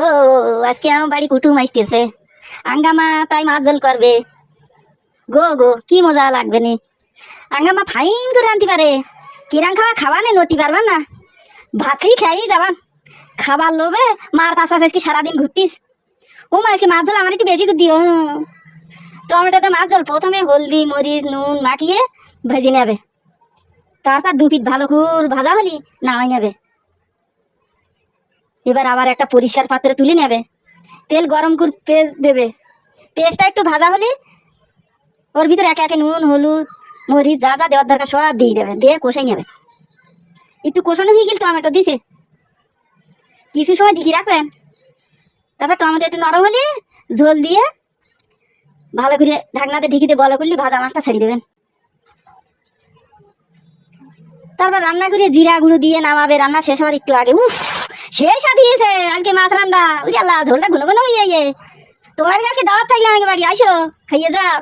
ও আজকে আমার বাড়ি কুটুম আসতেছে। আঙ্গামা তাই মাছ ঝোল করবে। গো গো কি মজা লাগবে নি। আঙ্গামা ফাইন করে আনতে পারে। কিরাং খাওয়া খাওয়া নে নটি পারবা না। ভাতই খেয়েই যাবান। খাবার লোভে মার পাশা আজকে সারাদিন ঘুরতিস। ও মা আজকে মাছ ঝোল আমার একটু বেশি করে দিও। টমেটোতে মাছ ঝোল প্রথমে হলদি মরিচ নুন মাখিয়ে ভেজে নেবে। তারপর দু পিঠ ভালো করে ভাজা হলি নামাই নেবে। এবার আবার একটা পরিষ্কার পাত্রে তুলে নেবে। তেল গরম করে পেঁয়াজ দেবে। পেঁয়াজটা একটু ভাজা হলে ওর ভিতরে একে একে নুন হলুদ মরিচ যা যা দেওয়ার দরকার সব দিয়ে দেবে, দিয়ে কষাই নেবে। একটু কষানো হয়ে গেলে টমেটো দিছে কিছু সময় ঢেকে রাখবেন। তারপর টমেটো একটু নরম হলে ঝোল দিয়ে ভালো করে ঢাকনাতে ঢেকে দিয়ে বলো করলে ভাজা মাছটা ছেড়ে দেবেন। তারপর রান্না করে জিরা গুঁড়ো দিয়ে নামাবে। রান্না শেষ হওয়ার একটু আগে উফ শেষ দিয়েছে আজকে মাছ রান্না। ওই আল্লাহ ঝোলটা ঘন ঘন হয়ে তোমার কাছে দাওয়াত থাকলে আমাকে বাড়ি আসো খাইয়ে যাও।